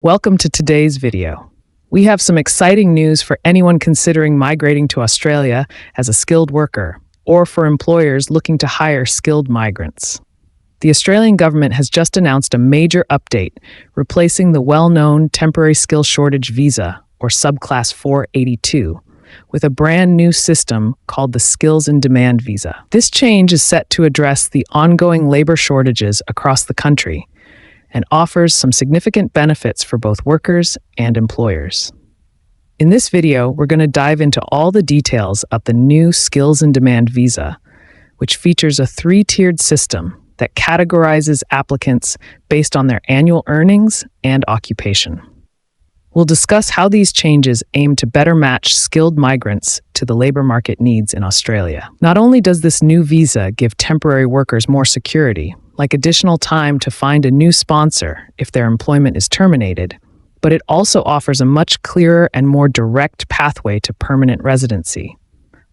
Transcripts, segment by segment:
Welcome to today's video. We have some exciting news for anyone considering migrating to Australia as a skilled worker, or for employers looking to hire skilled migrants. The Australian government has just announced a major update, replacing the well-known temporary skill shortage visa, or Subclass 482, with a brand new system called the Skills in Demand visa. This change is set to address the ongoing labor shortages across the country, and offers some significant benefits for both workers and employers. In this video, we're going to dive into all the details of the new Skills in Demand visa, which features a three-tiered system that categorizes applicants based on their annual earnings and occupation. We'll discuss how these changes aim to better match skilled migrants to the labor market needs in Australia. Not only does this new visa give temporary workers more security, like additional time to find a new sponsor if their employment is terminated, but it also offers a much clearer and more direct pathway to permanent residency,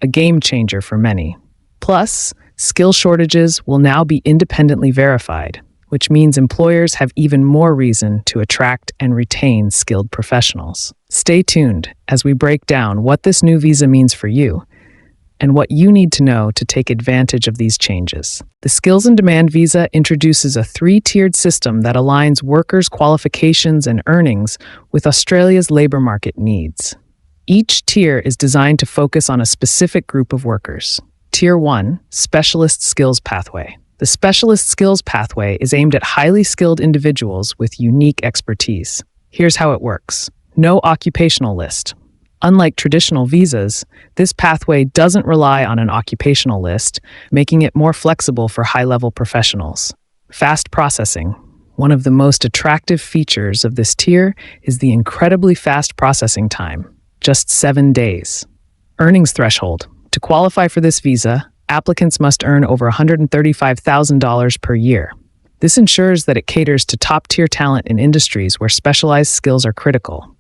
a game changer for many. Plus, skill shortages will now be independently verified, which means employers have even more reason to attract and retain skilled professionals. Stay tuned as we break down what this new visa means for you and what you need to know to take advantage of these changes. The Skills in Demand visa introduces a three-tiered system that aligns workers' qualifications and earnings with Australia's labor market needs. Each tier is designed to focus on a specific group of workers. Tier 1, Specialist Skills Pathway. The Specialist Skills Pathway is aimed at highly skilled individuals with unique expertise. Here's how it works. No occupational list. Unlike traditional visas, this pathway doesn't rely on an occupational list, making it more flexible for high-level professionals. Fast processing. One of the most attractive features of this tier is the incredibly fast processing time, just 7 days. Earnings threshold. To qualify for this visa, applicants must earn over $135,000 per year. This ensures that it caters to top-tier talent in industries where specialized skills are critical.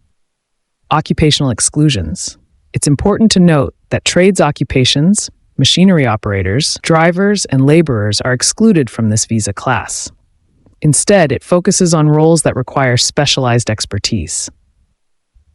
Occupational exclusions. It's important to note that trades occupations, machinery operators, drivers, and laborers are excluded from this visa class. Instead, it focuses on roles that require specialized expertise.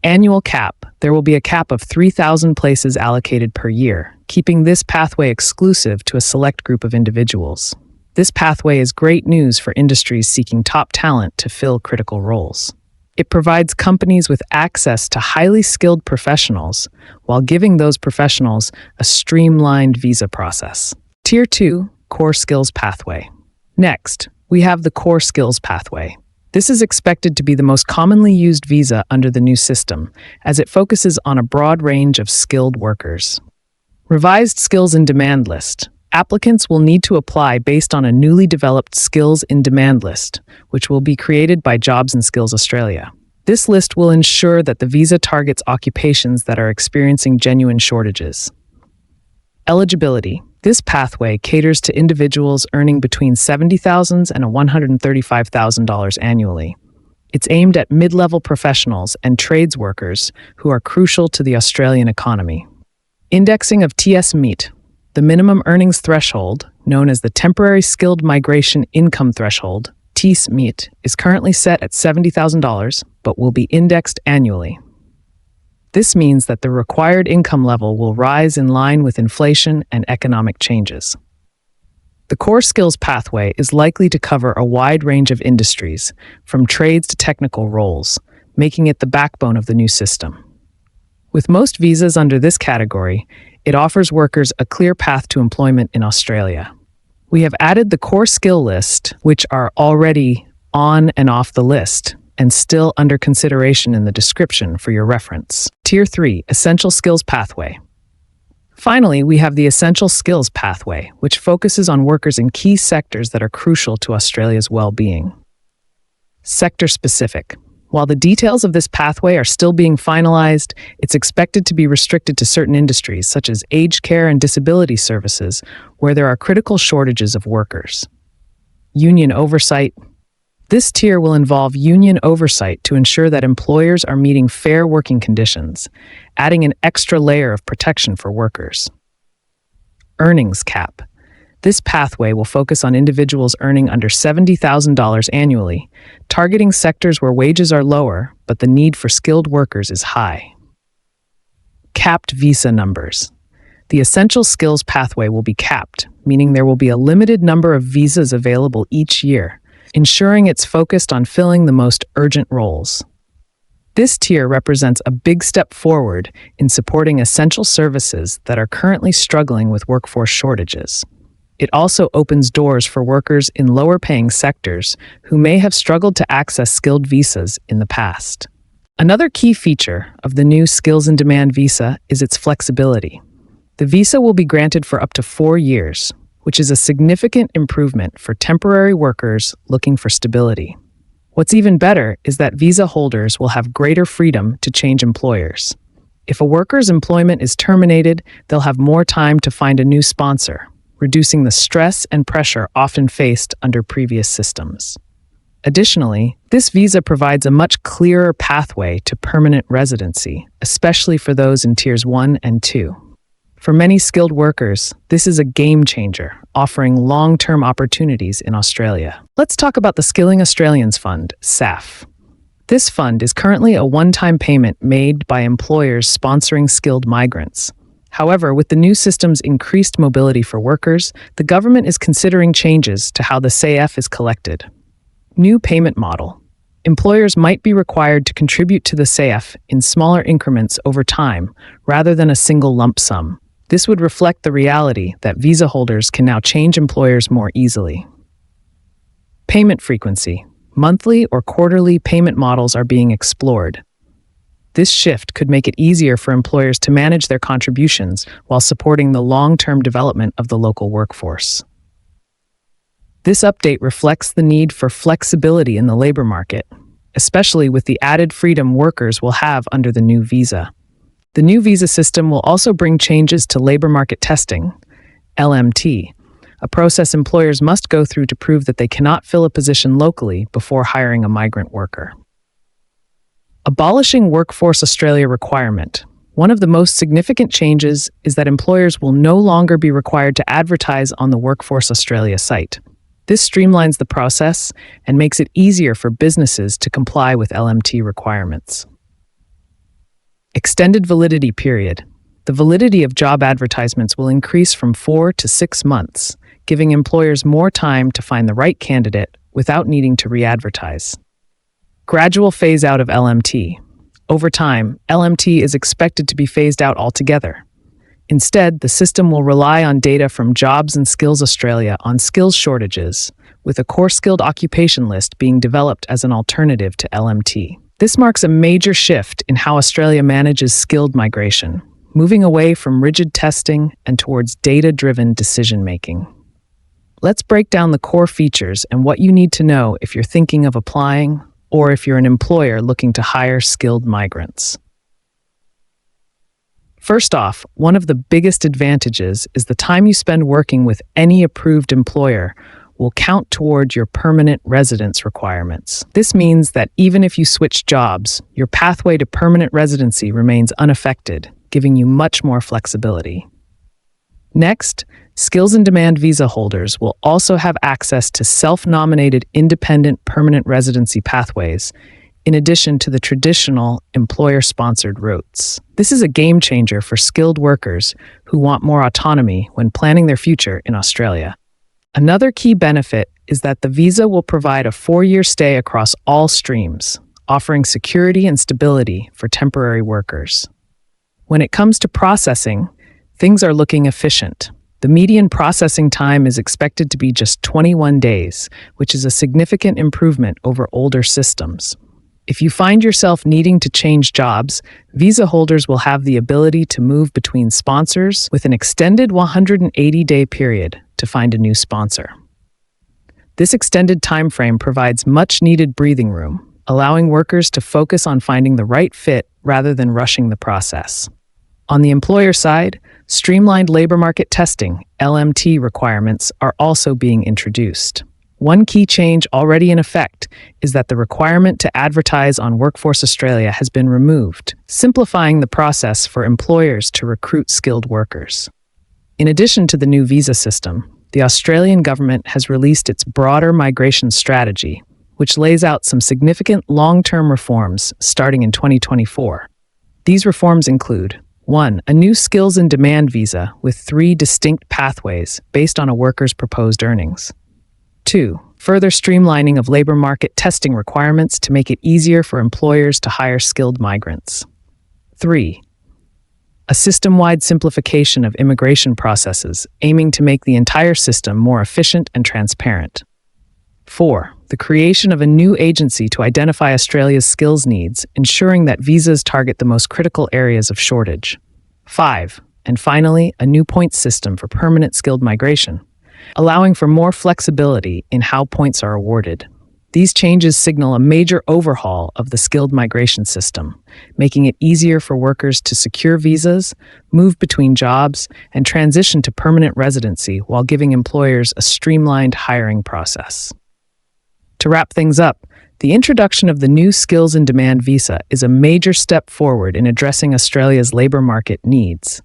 Annual cap. There will be a cap of 3,000 places allocated per year, keeping this pathway exclusive to a select group of individuals. This pathway is great news for industries seeking top talent to fill critical roles. It provides companies with access to highly skilled professionals while giving those professionals a streamlined visa process. Tier 2, Core Skills Pathway. Next, we have the Core Skills Pathway. This is expected to be the most commonly used visa under the new system, as it focuses on a broad range of skilled workers. Revised Skills in Demand list. Applicants will need to apply based on a newly developed Skills in Demand list, which will be created by Jobs and Skills Australia. This list will ensure that the visa targets occupations that are experiencing genuine shortages. Eligibility. This pathway caters to individuals earning between $70,000 and $135,000 annually. It's aimed at mid-level professionals and trades workers who are crucial to the Australian economy. Indexing of TS Meet. The minimum earnings threshold, known as the Temporary Skilled Migration Income Threshold, TS Meet, is currently set at $70,000, but will be indexed annually. This means that the required income level will rise in line with inflation and economic changes. The Core Skills Pathway is likely to cover a wide range of industries, from trades to technical roles, making it the backbone of the new system. With most visas under this category, it offers workers a clear path to employment in Australia. We have added the core skill list, which are already on and off the list, and still under consideration in the description for your reference. Tier 3, Essential Skills Pathway. Finally, we have the Essential Skills Pathway, which focuses on workers in key sectors that are crucial to Australia's well-being. Sector-specific. While the details of this pathway are still being finalized, it's expected to be restricted to certain industries, such as aged care and disability services, where there are critical shortages of workers. Union oversight. This tier will involve union oversight to ensure that employers are meeting fair working conditions, adding an extra layer of protection for workers. Earnings cap. This pathway will focus on individuals earning under $70,000 annually, targeting sectors where wages are lower, but the need for skilled workers is high. Capped visa numbers. The essential skills pathway will be capped, meaning there will be a limited number of visas available each year, ensuring it's focused on filling the most urgent roles. This tier represents a big step forward in supporting essential services that are currently struggling with workforce shortages. It also opens doors for workers in lower-paying sectors who may have struggled to access skilled visas in the past. Another key feature of the new Skills in Demand visa is its flexibility. The visa will be granted for up to 4 years, which is a significant improvement for temporary workers looking for stability. What's even better is that visa holders will have greater freedom to change employers. If a worker's employment is terminated, they'll have more time to find a new sponsor, reducing the stress and pressure often faced under previous systems. Additionally, this visa provides a much clearer pathway to permanent residency, especially for those in Tiers 1 and 2. For many skilled workers, this is a game changer, offering long-term opportunities in Australia. Let's talk about the Skilling Australians Fund, SAF. This fund is currently a one-time payment made by employers sponsoring skilled migrants. However, with the new system's increased mobility for workers, the government is considering changes to how the SAF is collected. New payment model. Employers might be required to contribute to the SAF in smaller increments over time, rather than a single lump sum. This would reflect the reality that visa holders can now change employers more easily. Payment frequency. Monthly or quarterly payment models are being explored. This shift could make it easier for employers to manage their contributions while supporting the long-term development of the local workforce. This update reflects the need for flexibility in the labor market, especially with the added freedom workers will have under the new visa. The new visa system will also bring changes to labor market testing, LMT, a process employers must go through to prove that they cannot fill a position locally before hiring a migrant worker. Abolishing Workforce Australia requirement. One of the most significant changes is that employers will no longer be required to advertise on the Workforce Australia site. This streamlines the process and makes it easier for businesses to comply with LMT requirements. Extended validity period. The validity of job advertisements will increase from 4 to 6 months, giving employers more time to find the right candidate without needing to re-advertise. Gradual phase out of LMT. Over time, LMT is expected to be phased out altogether. Instead, the system will rely on data from Jobs and Skills Australia on skills shortages, with a core skilled occupation list being developed as an alternative to LMT. This marks a major shift in how Australia manages skilled migration, moving away from rigid testing and towards data-driven decision-making. Let's break down the core features and what you need to know if you're thinking of applying or if you're an employer looking to hire skilled migrants. First off, one of the biggest advantages is the time you spend working with any approved employer will count toward your permanent residence requirements. This means that even if you switch jobs, your pathway to permanent residency remains unaffected, giving you much more flexibility. Next, Skills in Demand visa holders will also have access to self-nominated independent permanent residency pathways, in addition to the traditional employer-sponsored routes. This is a game changer for skilled workers who want more autonomy when planning their future in Australia. Another key benefit is that the visa will provide a 4-year stay across all streams, offering security and stability for temporary workers. When it comes to processing, things are looking efficient. The median processing time is expected to be just 21 days, which is a significant improvement over older systems. If you find yourself needing to change jobs, visa holders will have the ability to move between sponsors with an extended 180-day period to find a new sponsor. This extended time frame provides much-needed breathing room, allowing workers to focus on finding the right fit rather than rushing the process. On the employer side, streamlined labor market testing, LMT requirements are also being introduced. One key change already in effect is that the requirement to advertise on Workforce Australia has been removed, simplifying the process for employers to recruit skilled workers. In addition to the new visa system, the Australian government has released its broader migration strategy, which lays out some significant long-term reforms starting in 2024. These reforms include 1. A new skills in demand visa with 3 distinct pathways based on a worker's proposed earnings. 2. Further streamlining of labor market testing requirements to make it easier for employers to hire skilled migrants. 3. A system-wide simplification of immigration processes, aiming to make the entire system more efficient and transparent. 4. The creation of a new agency to identify Australia's skills needs, ensuring that visas target the most critical areas of shortage. 5. And finally, a new points system for permanent skilled migration, allowing for more flexibility in how points are awarded. These changes signal a major overhaul of the skilled migration system, making it easier for workers to secure visas, move between jobs, and transition to permanent residency while giving employers a streamlined hiring process. To wrap things up, the introduction of the new Skills in Demand visa is a major step forward in addressing Australia's labor market needs.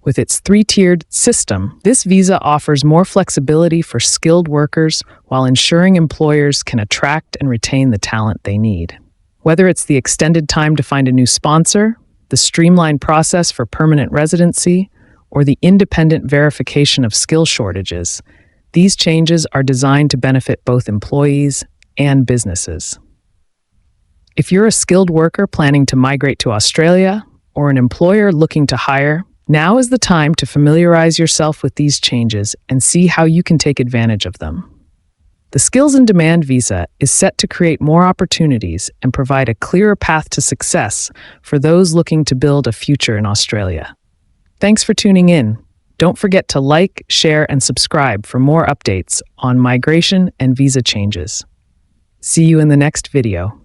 With its 3-tiered system, this visa offers more flexibility for skilled workers while ensuring employers can attract and retain the talent they need. Whether it's the extended time to find a new sponsor, the streamlined process for permanent residency, or the independent verification of skill shortages, these changes are designed to benefit both employees and businesses. If you're a skilled worker planning to migrate to Australia, or an employer looking to hire, now is the time to familiarize yourself with these changes and see how you can take advantage of them. The Skills in Demand visa is set to create more opportunities and provide a clearer path to success for those looking to build a future in Australia. Thanks for tuning in. Don't forget to like, share, and subscribe for more updates on migration and visa changes. See you in the next video.